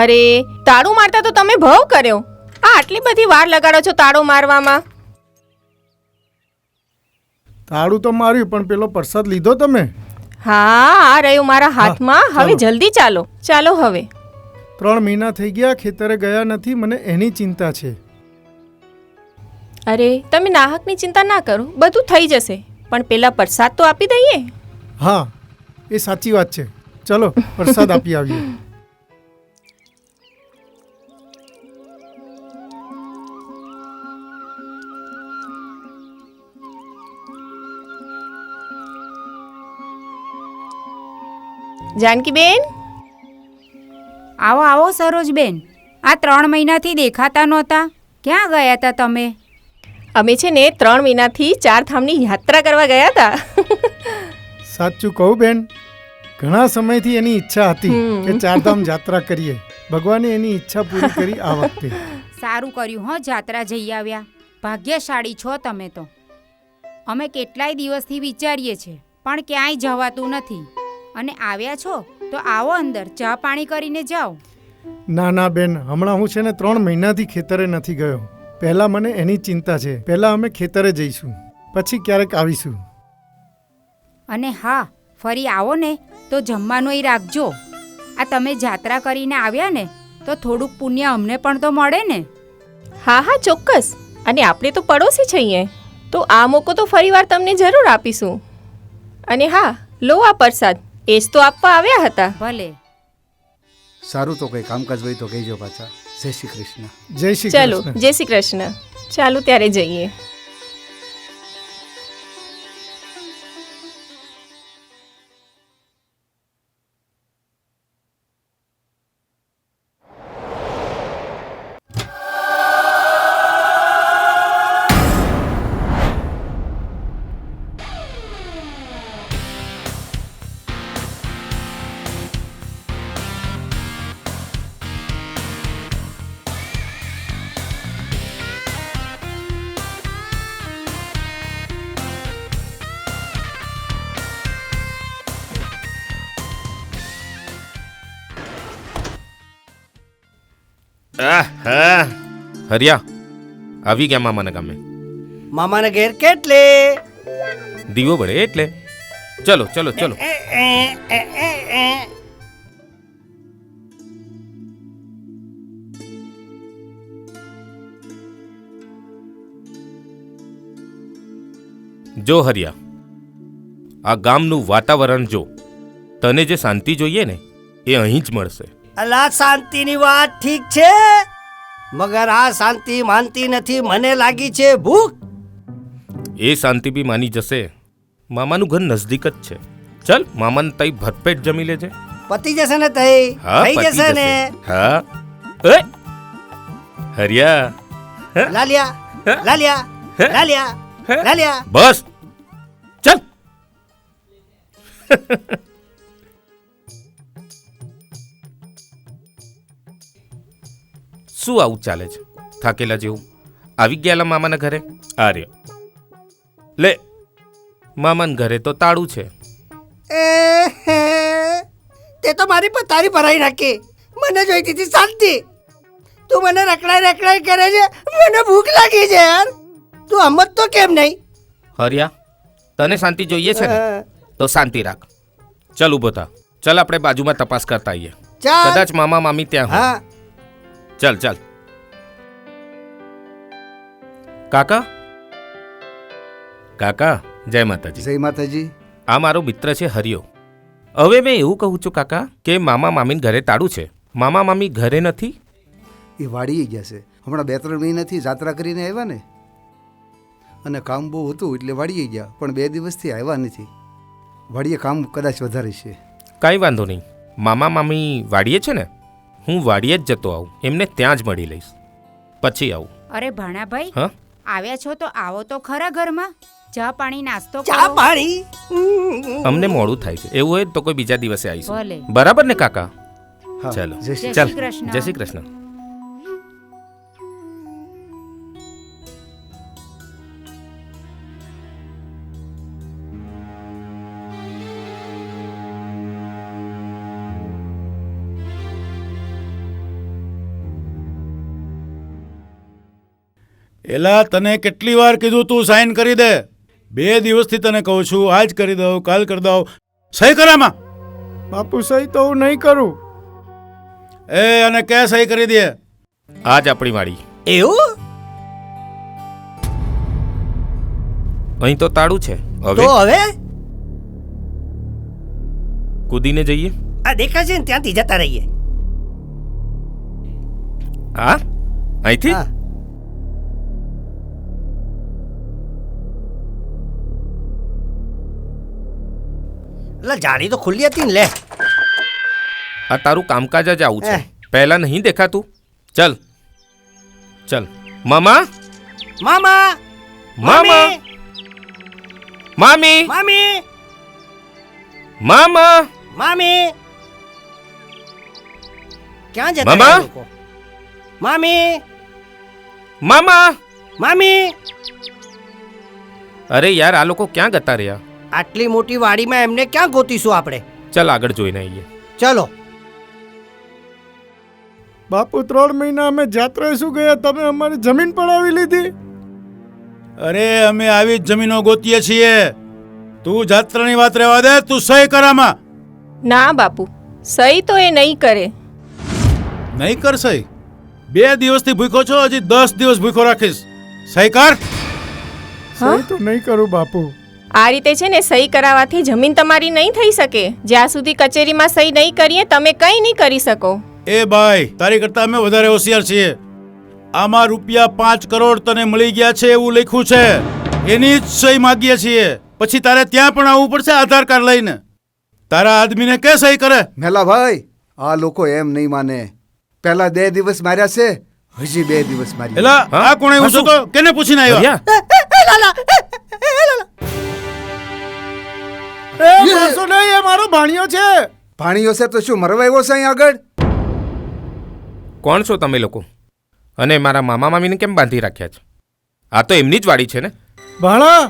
અરે તાળું મારતા તો તમે ભવ કર્યો. આ આટલી બધી વાર લગાડો છો તાળું મારવામાં. તાળું તો માર્યું, પણ પેલો પ્રસાદ લીધો તમે? હા, આ રહ્યું મારા હાથમાં. હવે જલ્દી ચાલો. ચાલો હવે. 3 મહિના થઈ ગયા ખેતરે ગયા નથી, મને એની ચિંતા છે. અરે તમે નાહકની ચિંતા ના કરો, બધું થઈ જશે. પણ પેલા પ્રસાદ તો આપી દઈએ. હા, એ સાચી વાત છે. ચલો પ્રસાદ આપી આવીએ. જાનકીબેન, આવો આવો સરોજબેન. આ 3 મહિનાથી દેખાતા નહોતા, ક્યાં ગયા હતા તમે? અમે છે ને 3 મહિનાથી 4 ધામની યાત્રા કરવા ગયા હતા. સાચું કહું બેન, ઘણા સમયથી એની ઈચ્છા હતી કે 4 ધામ યાત્રા કરીએ. ભગવાને એની ઈચ્છા પૂરી કરી આ વખતે. સારું કર્યું હો, જાત્રા જઈ આવ્યા. ભાગ્યશાળી છો તમે તો. અમે કેટલાય દિવસથી વિચારીએ છીએ, પણ ક્યાંય જવાતું નથી. અને આવ્યા છો તો આવો અંદર, ચા પાણી કરીને જાઓ. ના ના બેન, હમણાં હું છે ને 3 મહિનાથી ખેતરે નથી ગયો. પહેલાં મને એની ચિંતા છે. પહેલાં અમે ખેતરે જઈશું, પછી ક્યારેક આવીશું. અને હા, ફરી આવો ને તો જમવાનું એ રાખજો. આ તમે જાત્રા કરીને આવ્યા ને તો થોડુંક પુણ્ય અમને પણ તો મળે ને. હા હા, ચોક્કસ. અને આપણે તો પડોશી છીએ, તો આ મોકો તો ફરીવાર તમને જરૂર આપીશું. અને હા, લો આ પ્રસાદ. એ જ તો આપવા આવ્યા હતા. ભલે. સારું, તો કંઈ કામકાજ હોય તો કહેજો પાછા. જય શ્રી કૃષ્ણ. જય શ્રી ચાલો, કૃષ્ણ. જય શ્રી કૃષ્ણ. ચાલો ત્યારે જઈએ. હરિયા, આવી ગયા મામાના ગામે. મામાના ઘેર કેટલે? દીવો બળે એટલે. ચલો ચલો ચલો. જો હરિયા, આ ગામનું વાતાવરણ જો. તને જે શાંતિ જોઈએ ને એ અહીં જ મળશે. અલા, શાંતિની વાત ઠીક છે, મગર આ શાંતિ માનતી નથી. મને લાગી છે ભૂખ. એ શાંતિ બી માની જશે. મામાનું ઘર નજદીક જ છે. ચલ, મામાને તઈ ભરપેટ જમી લેજે. પતી જશે ને તઈ? હા, થઈ પતી જશે ને? હા. એ હરિયા, લાલિયા લાલિયા લાલિયા લાલિયા. બસ ચલ. શું આવું ચાલે છે થાકેલા જેવું? આવી ગયેલા મામાના ઘરે? આર્ય લે, મામાના ઘરે તો તાળું છે. તે તો મારી પથારી ભરાઈ નાખી. મને જોઈતી હતી શાંતિ. તું મને રખડાઈ કરે છે. મને ભૂખ લાગી છે યાર. તું હમત તો કેમ નહીં? હરિયા, તને શાંતિ જોઈએ છે ને તો શાંતિ રાખ. ચલ ઊભો થા. ચલ, આપણે બાજુમાં તપાસ કરતા આવીએ. ચાલ. કદાચ મામા મામી ત્યાં હોય. હા. ચાલ ચાલ. કાકા, કાકા, જય માતાજી. જય માતાજી. આ મારો મિત્ર છે હરિયો. હવે મેં એવું કહું છું કાકા કે મામા મામીને ઘરે તાળું છે. મામા મામી ઘરે નથી. એ વાડીએ ગયા છે. હમણાં 2-3 મહિનાથી જાત્રા કરીને આવ્યા ને, અને કામ બહુ હતું એટલે વાડીએ ગયા, પણ 2 દિવસથી આવ્યા નથી. વાડીએ કામ કદાચ વધારે છે. કાંઈ વાંધો નહીં. મામા મામી વાડીએ છે ને, હું વાડીએ જ જતો આવું. એમને ત્યાં જ મળી લઈશ, પછી આવું. અરે ભાણાભાઈ, હા, આવ્યા છો તો આવો તો ખરા ઘરમાં. ચા પાણી નાસ્તો ચા કરો. પાણી. અમને મોડું થાય છે. એવું હોય તો કોઈ બીજા દિવસે આવીશું. ભલે. બરાબર ને કાકા? હા, ચાલો. જય શ્રી જય ચાલ, શ્રી કૃષ્ણ. જય શ્રી કૃષ્ણ. એલા તને કેટલી વાર કીધું તું સાઈન કરી દે? 2 દિવસથી તને કહું છું, આજ કરી દઉં, કાલ કરી દઉં. સહી કરામાં. બાપુ સહી તો હું નહીં કરું. એ અને કે સહી કરી દે. આજ આપણી વાડી. એવું અહીં તો તાળું છે. તો હવે હવે કૂદીને જઈએ. આ દેખાશે ને ત્યાંથી જતા રહીએ. હા, અહીંથી હા. એટલે જાળી તો ખુલ્લી હતી ને લે. આ તારું કામકાજ જ આવું છે. એહ. પહેલા નહીં દેખાતું. ચલ ચલ. મામા, મામા મામા, મામી, મામી મામા. મામી ક્યાં જતા મામા? રહ્યા લોકો? મામી મામા. મામી અરે યાર, આ લોકો ક્યાં જતા રહ્યા? આટલી મોટી વાડીમાં એમને ક્યાં ગોતીશું આપણે? ચલ આગળ જોઈને આવીએ. ચલો. બાપુ 3 મહિના અમે જાત્રાએ શું ગયા, તમે અમારી જમીન પડાવી લીધી. અરે અમે આવી જ જમીનો ગોતીએ છીએ. તું જાત્રાની વાત રહેવા દે, તું સહી કરામાં. ના બાપુ, સહી તો એ નહીં કરે. નહીં કર સહી? 2 દિવસથી ભૂખ્યો છો, હજી 10 દિવસ ભૂખ્યો રાખીશ. સહી કર. સહી તો નહીં કરું બાપુ. આ રીતે છે ને, સહી કરાવવાથી જમીન તમારી નહીં થઈ શકે. જ્યાં સુધી કચેરીમાં સહી નહીં કરીએ તમે કંઈ નહીં કરી શકો. એ ભાઈ, તારી કરતા અમે વધારે હોશિયાર છીએ. આમાં રૂપિયા 5 કરોડ તને મળી ગયા છે એવું લખ્યું છે. એની જ સહી માગીએ છીએ. પછી તારે ત્યાં પણ આવવું પડશે આધાર કાર્ડ લઈને. તારા આદમીને કે સહી કરે? મેલા ભાઈ, આ લોકો એમ નહીં માને. પહેલા 2 દિવસ માર્યા છે, હજી 2 દિવસ મારી. એલા હા? આ કોણે એવું શું? તો કેને પૂછીને આવ્યા? હરિયા, એ માણસો નહીં, એ મારો ભાણિયો છે. ભાણીઓ છે તો શું મરવા આવ્યો છે અહીં આગળ? કોણ છો તમે લોકો? અને મારા મામા મામીને કેમ બાંધી રાખ્યા છે? આ તો એમની જ વાડી છે ને. ભાણા,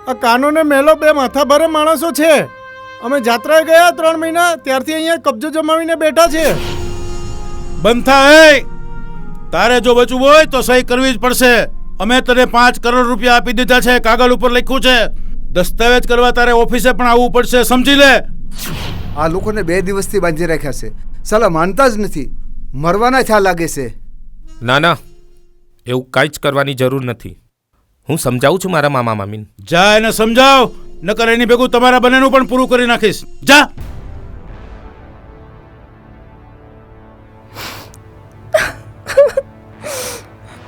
આ કાનો ને મેલો 2 માથાભારે માણસો છે. અમે જાત્રાએ ગયા 3 મહિના, ત્યારથી અહીંયા કબજો જમાવીને બેઠા છે. બંધ થા. એ તારે જો બચવું હોય તો સહી કરવી જ પડશે. અમે તને 5 કરોડ રૂપિયા આપી દીધા છે, કાગળ ઉપર લખ્યું છે. દસ્તાવેજ કરવા તારે ઓફિસે પણ આવવું પડશે, સમજી લે. આ લોકોને 2 દિવસથી બાંધી રાખ્યા છે. સાલા માનતા જ નથી. મરવાના થયા લાગે છે. ના ના, એવું કાંઈ જ કરવાની જરૂર નથી. હું સમજાવું છું મારા મામા મામીને. જા એને સમજાવ, નકર એની ભેગું તમારા બંનેનું પણ પૂરું કરી નાખીશ. જા.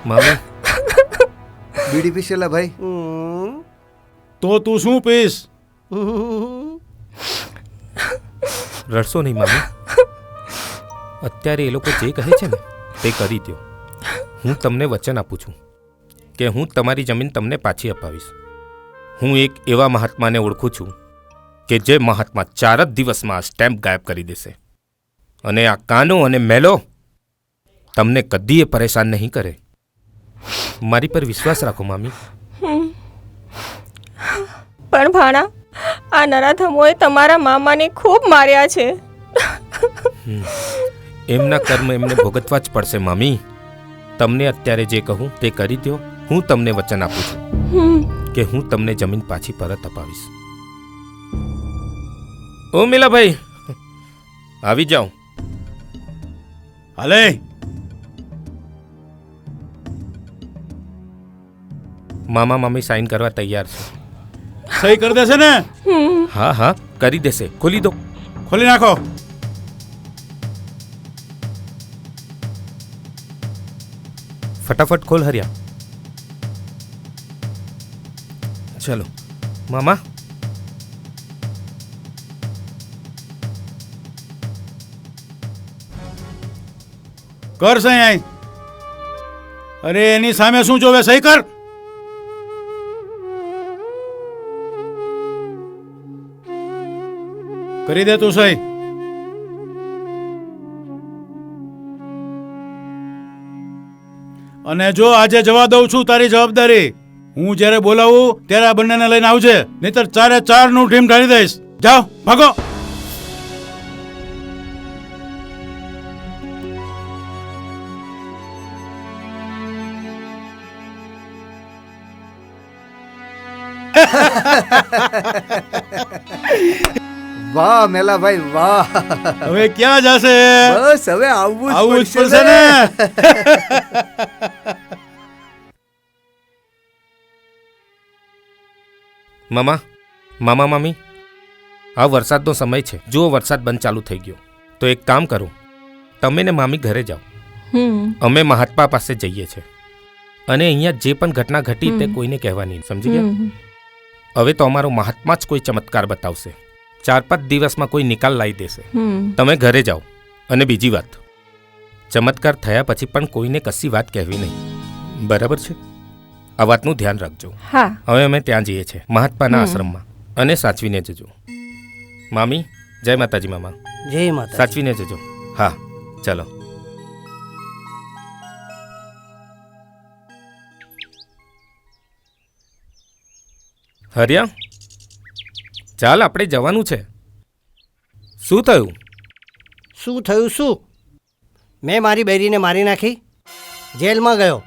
મામી, બીડી પીશેલા ભાઈ? તો તું શું પીશ? રડશો નહીં મામી. અત્યારે એ લોકો જે કહે છે ને તે કરી દો. હું તમને વચન આપું છું કે હું તમારી જમીન તમને પાછી અપાવીશ. હું એક એવા મહાત્માને ઓળખું છું કે જે મહાત્મા 4 જ દિવસમાં આ સ્ટેમ્પ ગાયબ કરી દેશે. અને આ કાનો અને મેલો તમને કદીએ પરેશાન નહીં કરે. મારી પર વિશ્વાસ રાખો મામી. પણ ભાણા, આ નરાધમોએ તમારા મામાને ખૂબ માર્યા છે. એમના કર્મ એમને ભોગવવા જ પડશે મામી. તમને અત્યારે જે કહું તે કરી દો. હું તમને વચન આપું છું કે હું તમને જમીન પાછી પરત અપાવીશ. ઓ મીલાભાઈ, આવી જાઓ. હાલે. મામા મામી સાઈન કરવા તૈયાર છે. સહી કરી દેશે ને? હા હા, કરી દેશે. ખોલી દો. ખોલી નાખો. ફટાફટ ખોલ હરિયા. ચલો મામા. કર સહી અહીં. અરે એની સામે શું જોવે? સહી કર. કરી દે તું સહી. અને જો આજે જવા દઉં છું તારી જવાબદારી. હું જ્યારે બોલાવું ત્યારે આ બંનેને લઈને આવજે, નહીતર 4 નું ટીમ ઢાળી દઈશ. જાઓ, ભાગો. વાહ મેલાભાઈ વાહ. હવે ક્યાં જશે? બસ હવે આવવું આવું જ જ પડશે પડશે ને. મામા મામા મામી આ વરસાદનો સમય છે. જુઓ વરસાદ બંધ ચાલુ થઈ ગયો. તો એક કામ કરો, તમે ને મામી ઘરે જાઓ. અમે મહાત્મા પાસે જઈએ છીએ અને અહીંયા જે પણ ઘટના ઘટી તે કોઈને કહેવાની નહીં. સમજી ગયા? હવે તો અમારો મહાત્મા જ કોઈ ચમત્કાર બતાવશે. 4-5 દિવસમાં કોઈ નિકાલ લાવી દેશે. તમે ઘરે જાઓ. અને બીજી વાત, ચમત્કાર થયા પછી પણ કોઈને કશી વાત કહેવી નહીં. બરાબર છે? આ વાતનું ધ્યાન રાખજો. હા. હવે અમે ત્યાં જઈએ છીએ મહાત્માના આશ્રમમાં. અને સાચવીને જજો. મામી, જય માતાજી. મામા, જય માતા. સાચવીને જજો. હા, ચાલો. હરિયા, ચાલ આપણે જવાનું છે. શું થયું? શું થયું શું? મેં મારી બૈરીને મારી નાખી, જેલમાં ગયો.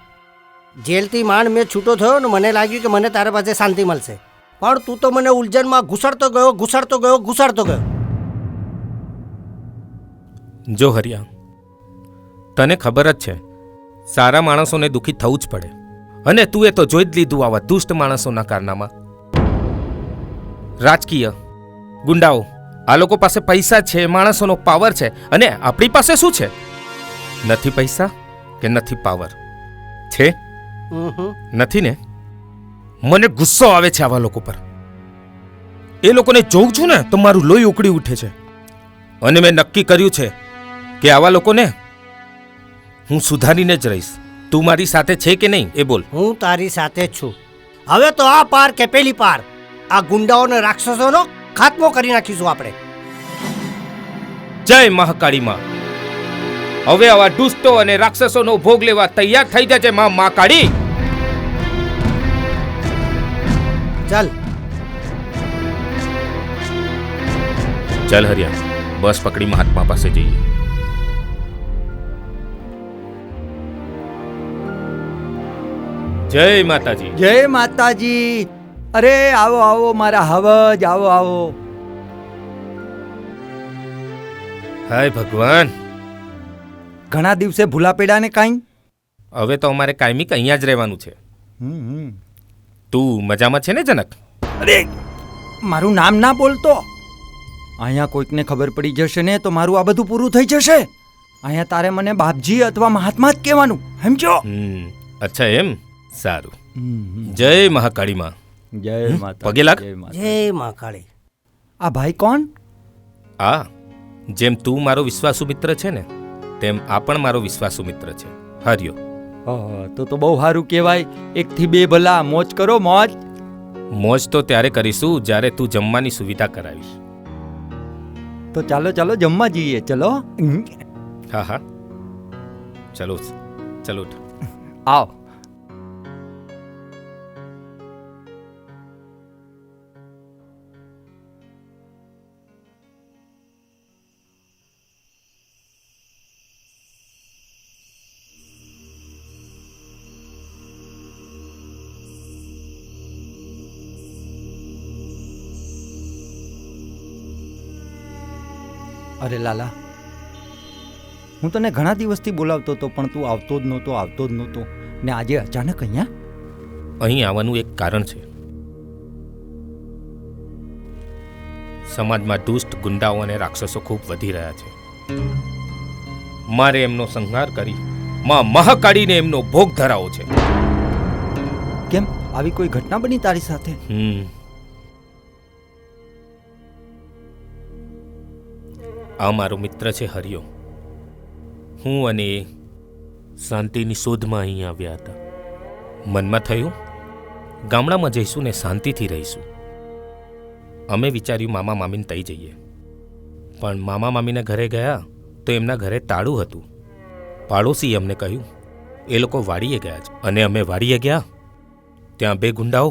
જેલથી માંડ મેં છૂટો થયો ને મને લાગ્યું કે મને તારા પાસે શાંતિ મળશે. પણ તું તો મને ઉલઝનમાં ઘુસાડતો ગયો. જો હરિયા, તને ખબર જ છે સારા માણસોને દુઃખી થવું જ પડે. અને તું એ તો જોઈ જ લીધું આવા દુષ્ટ માણસોના કારનામાં. રાજકીય ગુંડાઓ, આ લોકો પાસે પૈસા છે, માણસોનો પાવર છે. અને આપણી પાસે શું છે? નથી પૈસા કે નથી પાવર છે? નથી ને? મને ગુસ્સો આવે છે આવા લોકો પર. એ લોકોને જોઉં છું ને તો મારું લોહી ઉકળી ઉઠે છે. અને મેં નક્કી કર્યું છે કે આવા લોકોને હું સુધારીને જ રહીશ. તું મારી સાથે છે કે નહીં એ બોલ. હું તારી સાથે જ છું. હવે તો આ પાર કે પેલી પાર આ ગુંડાઓને રાક્ષસોનો ખાત્મો કરી નાખીશું આપણે. જય મહાકાળી માં. હવે આવા દુષ્ટો અને રાક્ષસોનો ભોગ લેવા તૈયાર થઈ જજે માં મહાકાળી. ચાલ. ચાલ હરિયા, બસ પકડી મહાત્મા પાસે જઈએ. જય માતાજી. જય માતાજી. અરે આવો આવો મારા હવજ, આવો આવો. હાય ભગવાન, ઘણા દિવસે ભૂલા પડ્યા ને કાંઈ? હવે તો અમારે કાયમિક અહીંયા જ રહેવાનું છે. તું મજામાં છે ને જનક? અરે મારું નામ ના બોલતો. અહીંયા કોઈકને ખબર પડી જશે ને તો મારું આ બધું પૂરું થઈ જશે. અહીંયા તારે મને બાપજી અથવા મહાત્મા જ કહેવાનું, સમજો? અચ્છા એમ? સારું. જય મહાકાળી માં. જય માતા. પગે લાગ. જય મા કાળી. આ ભાઈ કોણ? આ જેમ તું મારો વિશ્વાસુ મિત્ર છે ને તેમ આ પણ મારો વિશ્વાસુ મિત્ર છે, હરિયો. તો બહુ સારું કહેવાય. 1 થી 2 ભલા મોજ કરો, મોજ. મોજ તો ત્યારે કરીશું જ્યારે તું જમવાની સુવિધા કરાવીશ. તો ચાલો ચાલો જમવા જઈએ. ચલો. હા હા, ચલો ચલો. આવ. અરે લાલા, હું તને ઘણા દિવસથી બોલાવતો હતો પણ તું આવતો જ નહોતો. ને આજે અચાનક અહીંયા? અહીં આવવાનું એક કારણ છે. સમાજમાં દુષ્ટ ગુંડાઓ અને રાક્ષસો ખૂબ વધી રહ્યા છે. મારે એમનો સંહાર કરી માં મહાકાળીને એમનો ભોગ ધરાવો છે. કેમ, આવી કોઈ ઘટના બની તારી સાથે? આ મારો મિત્ર છે હરિયો. હું અને એ શાંતિની શોધમાં અહીં આવ્યા હતા. મનમાં થયું ગામડામાં જઈશું ને શાંતિથી રહીશું. અમે વિચાર્યું મામા મામીને તઈ જઈએ. પણ મામા મામીના ઘરે ગયા તો એમના ઘરે તાળું હતું. પાડોશીએ અમને કહ્યું એ લોકો વાડીએ ગયા છે. અને અમે વાડીએ ગયા ત્યાં 2 ગુંડાઓ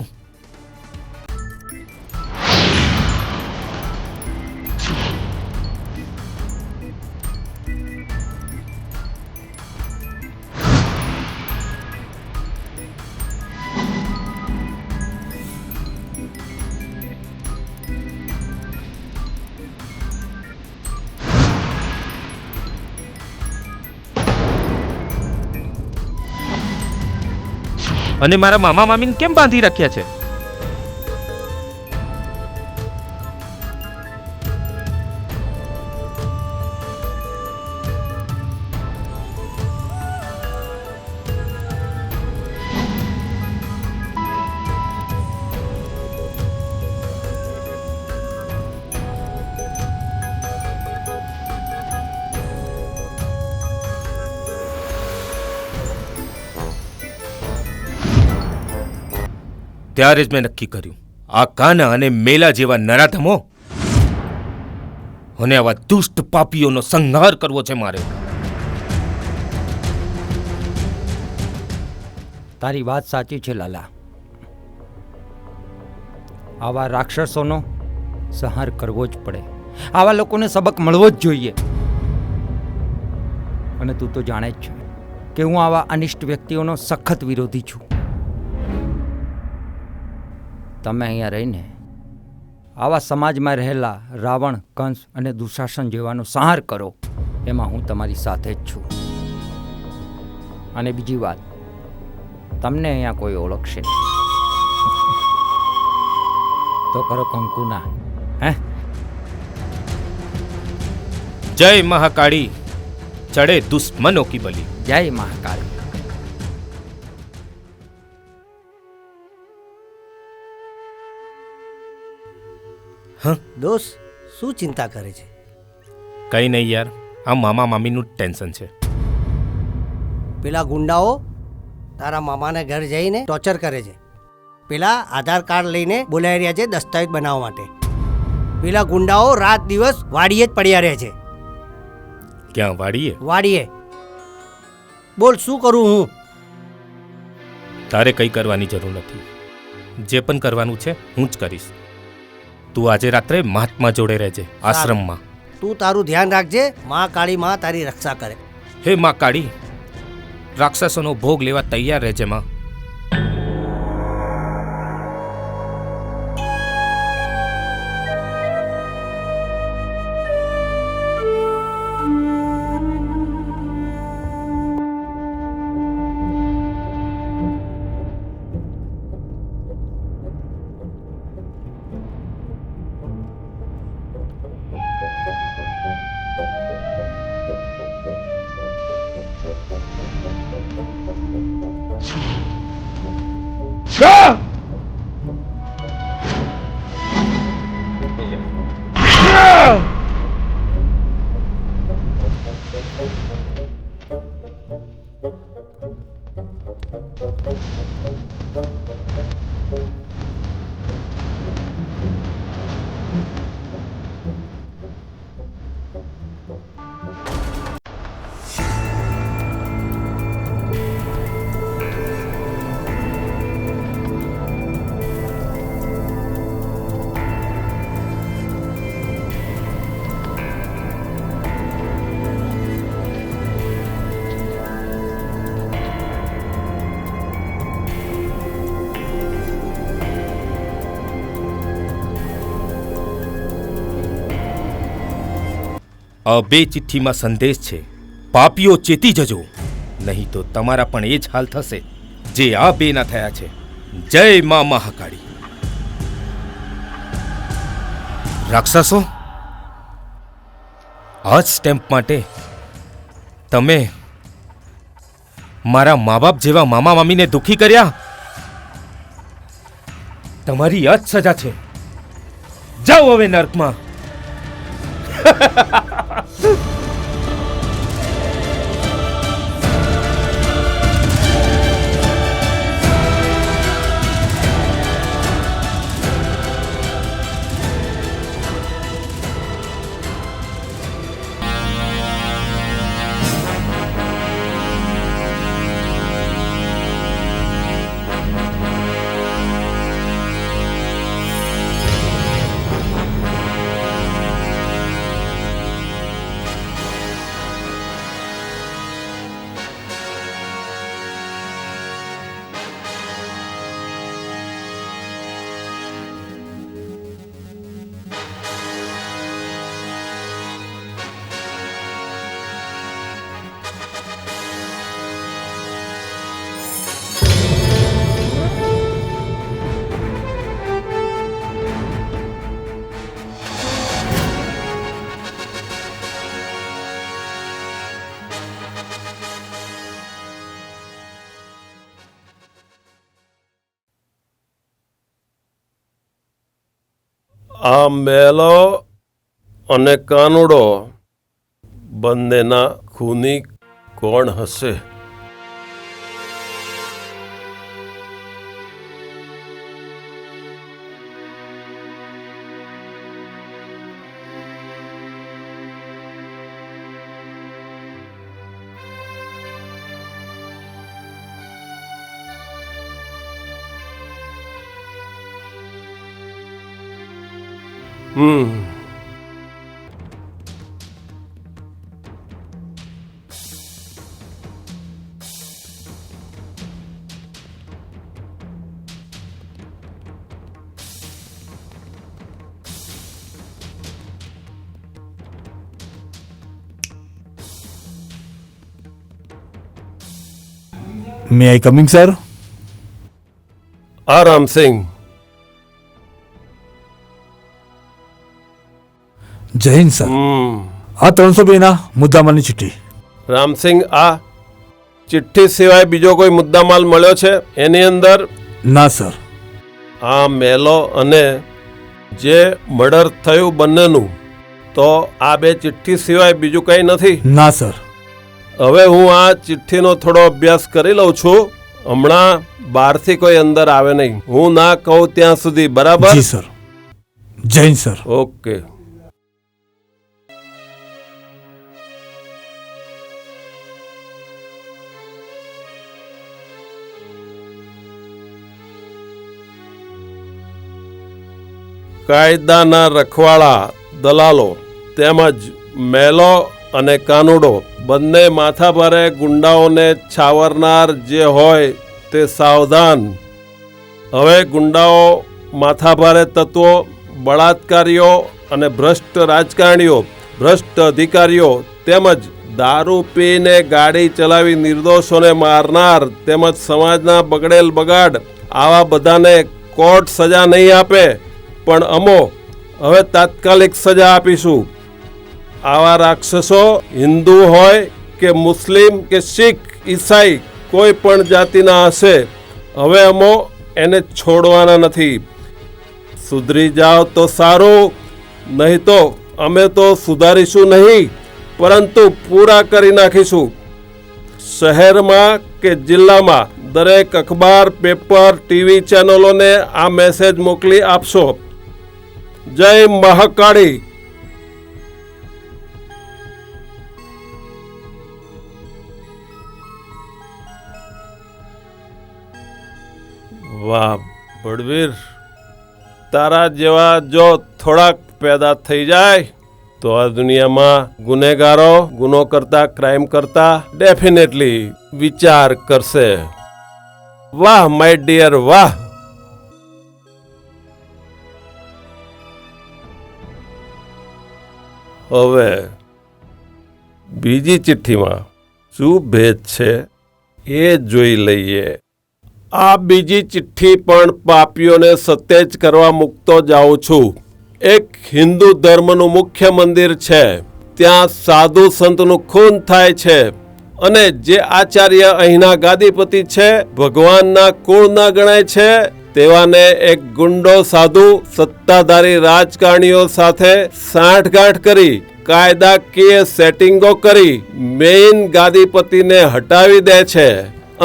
અને મારા મામા મામીને કેમ બાંધી રાખ્યા છે? ત્યારે જ મેં નક્કી કર્યું, આ કાના અને મેલા જેવા નરાધમો અને આવા દુષ્ટ પાપીઓનો સંહાર કરવો છે મારે. તારી વાત સાચી છે લાલા. આવા રાક્ષસોનો સંહાર કરવો જ પડે. આવા લોકોને સબક મળવો જ જોઈએ. અને તું તો જાણે જ છે કે હું આવા અનિષ્ટ વ્યક્તિઓનો સખત વિરોધી છું. તમે અહીંયા રહીને આવા સમાજમાં રહેલા રાવણ, કંસ અને દુશાસન જેવાનો સંહાર કરો, એમાં હું તમારી સાથે જ છું. અને બીજી વાત, તમને અહીંયા કોઈ ઓળખશે નહીં. તો કરો કંકુના. હે? જય મહાકાળી, ચડે દુશ્મનો કી બલી. જય મહાકાળી. દોસ્ત, શું ચિંતા કરે છે? કંઈ નહીં યાર, આ મામા મામીનું જ ટેન્શન છે. પેલા ગુંડાઓ તારા મામાને ઘર જઈને ટોર્ચર કરે છે. પેલા આધાર કાર્ડ લઈને બોલાવી રહ્યા છે દસ્તાવેજ બનાવવા માટે. પેલા ગુંડાઓ રાત દિવસ વાડીએ જ પડ્યા રહે છે. ક્યાં વાડીએ? વાડીએ. બોલ શું કરું હું? તારે કંઈ કરવાની જરૂર નથી. જે પણ કરવાનું છે હું જ કરીશ. તું આજે રાત્રે મહાત્મા જોડે રહેજે આશ્રમમાં. તું તારું ધ્યાન રાખજે. માં કાળી માં તારી રક્ષા કરે. હે માં કાળી, રાક્ષસોનો ભોગ લેવા તૈયાર રહેજે માં. આ બે ચિઠ્ઠીમાં સંદેશ છે, પાપીઓ ચેતી જજો, નહીં તો તમારા પણ એ જ હાલ થશે જે આ બેના થયા છે. જય મા મહાકાળી. રાક્ષસો, આ જ સ્ટેમ્પ માટે તમે મારા મા બાપ જેવા મામા મામીને દુઃખી કર્યા. તમારી આ જ સજા છે. જાઓ હવે નર્કમાં. આ મેલો અને કાનુડો બંનેના ખૂની કોણ હશે? મે આઈ કમિંગ સર? આ રામસિંહ. જય હિન્દ સર. આ 302 ના મુદ્દામાલની ચિઠ્ઠી. રામસિંહ, આ ચિઠ્ઠી સિવાય બીજો કોઈ મુદ્દામાલ મળ્યો છે એની અંદર? ના સર. આ મેલો અને જે મર્ડર થયું બંનેનું, તો આ બે ચિઠ્ઠી સિવાય બીજું કંઈ નથી? ના સર. હવે હું આ ચિઠ્ઠીનો થોડો અભ્યાસ કરી લઉં છું. હમણાં બહારથી કોઈ અંદર આવે નહીં, હું ના કહું ત્યાં સુધી. બરાબર? જી સર. જય હિન્દ સર. ઓકે. કાયદાના રખવાળા, દલાલો તેમજ મેલો અને કાનુડો બંને માથાભારે ગુંડાઓને છાવરનાર જે હોય તે સાવધાન. હવે ગુંડાઓ, માથાભારે તત્વો, બળાત્કારીઓ અને ભ્રષ્ટ રાજકારણીઓ, ભ્રષ્ટ અધિકારીઓ તેમજ દારૂ પીને ગાડી ચલાવી નિર્દોષોને મારનાર તેમજ સમાજના બગડેલ બગાડ, આવા બધાને કોર્ટ સજા નહીં આપે, પણ અમો હવે તાત્કાલિક સજા આપીશું. આવા રાક્ષસો હિન્દુ હોય કે મુસ્લિમ કે શીખ, ઈસાઈ, કોઈ પણ જાતિના હશે, હવે અમો એને છોડવાના નથી. સુધરી જાઓ તો સારું, નહીં તો અમે તો સુધારીશું નહીં, પરંતુ પૂરા કરી નાખીશું. શહેરમાં કે જિલ્લામાં દરેક અખબાર, પેપર, ટીવી ચેનલોને આ મેસેજ મોકલી આપશો. જય મહાકાળી. વાહ બળવીર, તારા જેવા જો થોડાક પેદા થઈ જાય તો આ દુનિયામાં ગુનેગારો ગુનો કરતા, ક્રાઇમ કરતા ડેફિનેટલી વિચાર કરશે. વાહ માય ડિયર, વાહ. હવે બીજી ચિઠ્ઠીમાં શું ભેદ છે એ જોઈ લઈએ. આ બીજી ચિઠ્ઠી પણ પાપીઓને સતેજ કરવા મૂકતો જાઉં છું. એક હિન્દુ ધર્મનું મુખ્ય મંદિર છે, ત્યાં સાધુ સંતનું ખૂન થાય છે, અને જે આચાર્ય અહીંના ગાદીપતિ છે, ભગવાનના કુળના ગણાય છે, તેવાને એક ગુંડો સાધુ સત્તાધારી રાજકારણીઓ સાથે સાંઠગાંઠ કરી, કાયદાકીય સેટિંગો કરી મેઇન ગાદીપતિને હટાવી દે છે,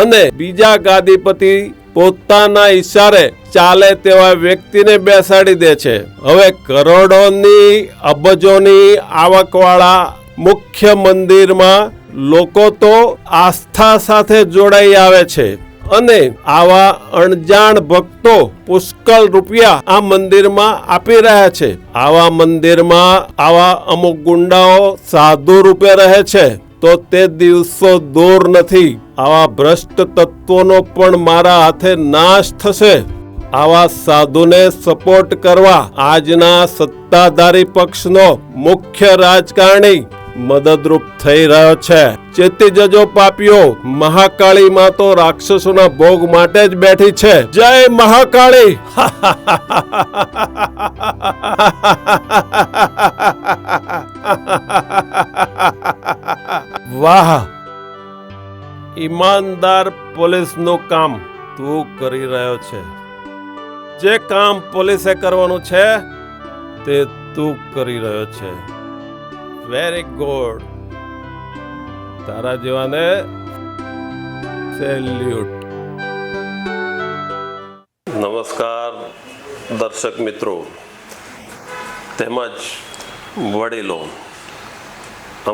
અને બીજા ગાદીપતિ પોતાના ઈશારે ચાલે તેવા વ્યક્તિને બેસાડી દે છે. હવે કરોડોની, અબજોની આવકવાળા મુખ્ય મંદિરમાં લોકો તો આસ્થા સાથે જોડાઈ આવે છે, અને આવા અણજાણ ભક્તો પુષ્કળ રૂપિયા આ મંદિરમાં આપી રહ્યા છે. આવા મંદિરમાં આવા અમુક ગુંડાઓ સાધુ રૂપે રહે છે, તો તે દિવસો દૂર નથી, આવા ભ્રષ્ટ તત્વોનો પણ મારા હાથે નાશ થશે. આવા સાધુને સપોર્ટ કરવા આજના સત્તાધારી પક્ષનો મુખ્ય રાજકારણી મદદરૂપ થઈ રહ્યો છે. ચેતી જજો પાપીઓ, મહાકાળી માં તો રાક્ષસોના ભોગ માટે જ બેઠી છે. જય મહાકાળી. વાહ, ઈમાનદાર પોલીસનું કામ તું કરી રહ્યો છે. જે કામ પોલીસે કરવાનું છે તે તું કરી રહ્યો છે. Very good. તારા જેવાને સેલ્યુટ. નમસ્કાર દર્શક મિત્રો તેમજ વડીલો.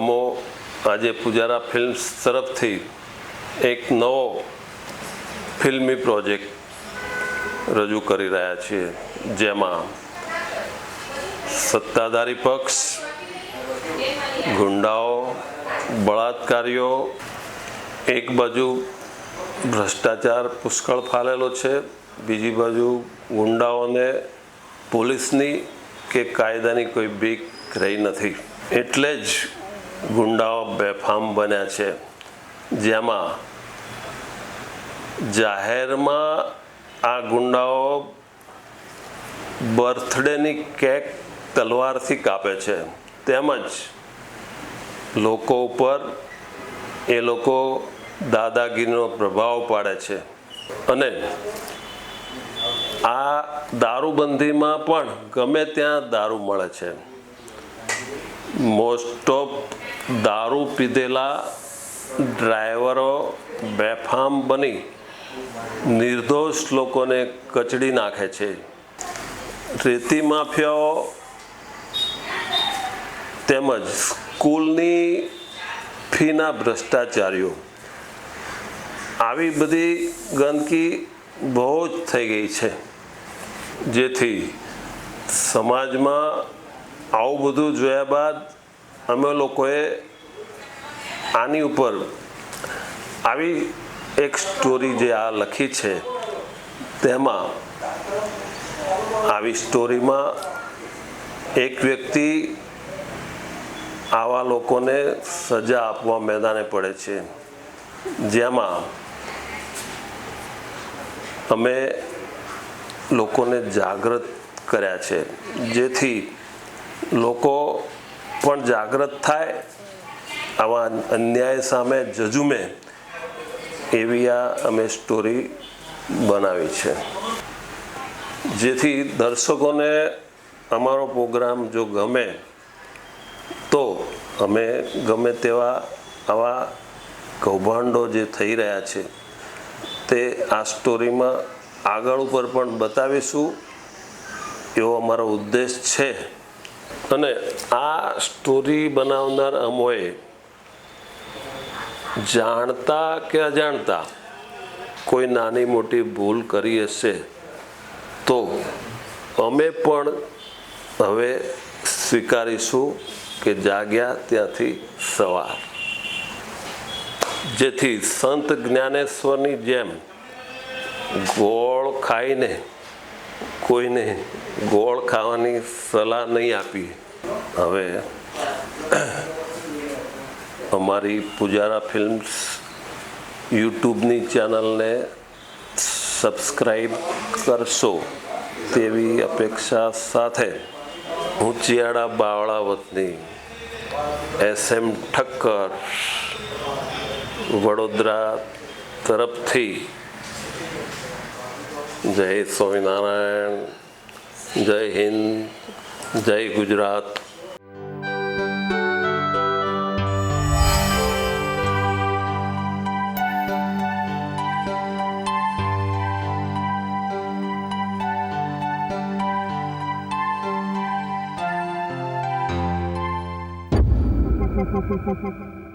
અમો આજે પૂજારા ફિલ્મ્સ તરફથી એક નવો ફિલ્મી પ્રોજેક્ટ રજૂ કરી રહ્યા છીએ, જેમાં સત્તાધારી પક્ષ, ગુંડાઓ, બળાત્કારીઓ, એક બાજુ ભ્રષ્ટાચાર પુષ્કળ ફાલેલો છે, બીજી બાજુ ગુંડાઓને પોલીસની કે કાયદાની કોઈ બીક રહી નથી, એટલે જ ગુંડાઓ બેફામ બન્યા છે. જેમાં જાહેરમાં આ ગુંડાઓ બર્થડેની કેક તલવારથી કાપે છે, તેમજ લોકો ઉપર એ લોકો દાદાગીરીનો પ્રભાવ પાડે છે. અને આ દારૂબંધીમાં પણ ગમે ત્યાં દારૂ મળે છે. મોસ્ટ ઓફ દારૂ પીધેલા ડ્રાઈવરો બેફામ બની નિર્દોષ લોકોને કચડી નાખે છે. રેતી માફિયાઓ તેમજ સ્કૂલની ફીના ભ્રષ્ટાચારીઓ, આવી બધી ગંદકી બહુ જ થઈ ગઈ છે, જેથી સમાજમાં આવું બધું જોયા બાદ અમે લોકોએ આની ઉપર આવી એક સ્ટોરી જે આ લખી છે, તેમાં આવી સ્ટોરીમાં એક વ્યક્તિ આવા લોકોને સજા આપવા મેદાને પડે છે, જેમાં અમે લોકોને જાગૃત કર્યા છે, જેથી લોકો પણ જાગૃત થાય, આવા અન્યાય સામે ઝઝૂમે, એવી આ અમે સ્ટોરી બનાવી છે. જેથી દર્શકોને અમારો પ્રોગ્રામ જો ગમે તો અમે ગમે તેવા આવા કૌભાંડો જે થઈ રહ્યા છે તે આ સ્ટોરીમાં આગળ ઉપર પણ બતાવીશું, એવો અમારો ઉદ્દેશ છે. અને આ સ્ટોરી બનાવનાર અમોએ જાણતા કે અજાણતા કોઈ નાની મોટી ભૂલ કરી હશે તો અમે પણ હવે સ્વીકારીશું કે જાગ્યા ત્યાંથી સવાર. જેથી સંત જ્ઞાનેશ્વરની જેમ ગોળ ખાઈને કોઈને ગોળ ખાવાની સલાહ નહીં આપી. હવે અમારી પૂજારા ફિલ્મ્સ યુટ્યુબની ચેનલને સબસ્ક્રાઈબ કરશો તેવી અપેક્ષા સાથે હું ચિયાડા બાવળા વતની SM ઠક્કર વડોદરા તરફથી જય સ્વામિનારાયણ, જય હિન્દ, જય ગુજરાત. Thank you.